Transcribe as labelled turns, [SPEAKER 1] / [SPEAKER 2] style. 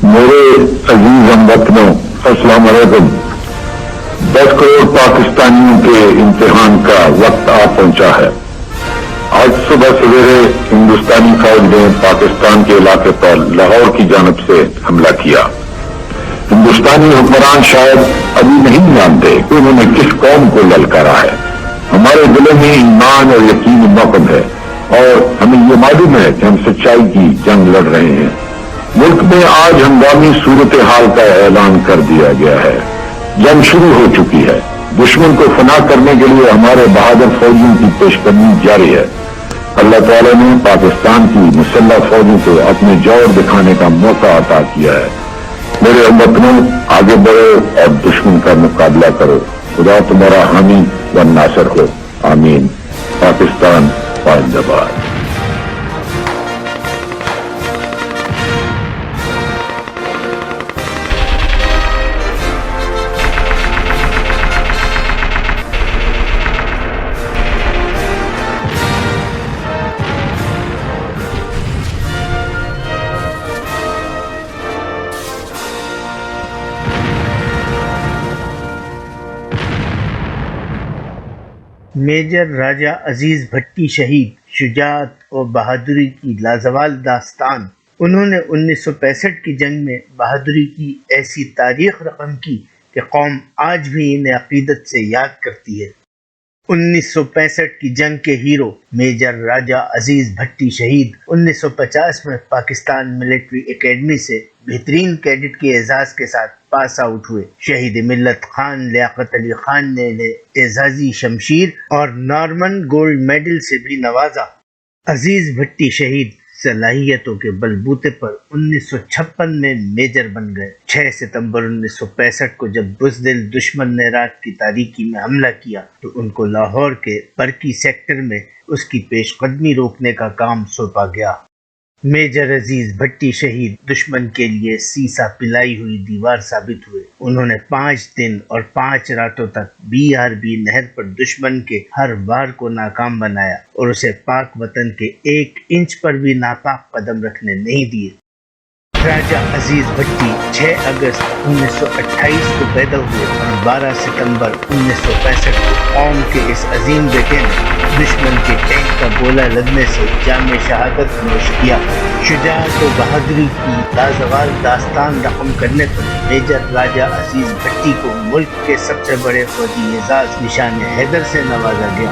[SPEAKER 1] میرے عزیز ہم وطنوں، السلام علیکم۔ 10 کروڑ پاکستانیوں کے امتحان کا وقت آ پہنچا ہے۔ آج صبح سویرے ہندوستانی فوج نے پاکستان کے علاقے پر لاہور کی جانب سے حملہ کیا۔ ہندوستانی حکمران شاید ابھی نہیں جانتے کہ انہوں نے کس قوم کو للکارا ہے۔ ہمارے دلوں میں ایمان اور یقین موقف ہے اور ہمیں یہ معلوم ہے کہ ہم سچائی کی جنگ لڑ رہے ہیں۔ ملک میں آج ہنگامی صورتحال کا اعلان کر دیا گیا ہے۔ جنگ شروع ہو چکی ہے۔ دشمن کو فنا کرنے کے لیے ہمارے بہادر فوجیوں کی پیش قدمی جاری ہے۔ اللہ تعالیٰ نے پاکستان کی مسلح فوجوں کو اپنے جوہر دکھانے کا موقع عطا کیا ہے۔ میرے ہموطنوں، آگے بڑھو اور دشمن کا مقابلہ کرو۔ خدا تمہارا حامی و ناصر ہو، آمین۔ پاکستان زندہ باد۔
[SPEAKER 2] میجر راجہ عزیز بھٹی شہید، شجاعت اور بہادری کی لازوال داستان۔ انہوں نے 1965 کی جنگ میں بہادری کی ایسی تاریخ رقم کی کہ قوم آج بھی انہیں عقیدت سے یاد کرتی ہے۔ 1965 کی جنگ کے ہیرو میجر راجہ عزیز بھٹی شہید 1950 میں پاکستان ملٹری اکیڈمی سے بہترین کیڈٹ کے اعزاز کے ساتھ پاس آؤٹ ہوئے۔ شہید ملت خان لیاقت علی خان نے انہیں اعزازی شمشیر اور نارمن گولڈ میڈل سے بھی نوازا۔ عزیز بھٹی شہید صلاحیتوں کے بلبوتے پر 1956 میں میجر بن گئے۔ 6 ستمبر 1965 کو جب بزدل دشمن نے رات کی تاریکی میں حملہ کیا تو ان کو لاہور کے برکی سیکٹر میں اس کی پیش قدمی روکنے کا کام سونپا گیا۔ میجر عزیز بھٹی شہید دشمن کے لیے سیسا پلائی ہوئی دیوار ثابت ہوئے۔ انہوں نے 5 دن اور 5 راتوں تک BRB نہر پر دشمن کے ہر وار کو ناکام بنایا اور اسے پاک وطن کے 1 انچ پر بھی ناپاک قدم رکھنے نہیں دیے۔ راجہ عزیز بھٹی 6 اگست 1928 کو پیدا ہوئے اور 12 ستمبر 1965 کو قوم کے اس عظیم بیٹے نے دشمن کے ٹینک کا گولہ لگنے سے جام شہادت نوش کیا۔ شجاعت و بہادری کی لازوال داستان رقم کرنے پر میجر راجہ عزیز بھٹی کو ملک کے سب سے بڑے فوجی اعزاز نشان حیدر سے نوازا گیا۔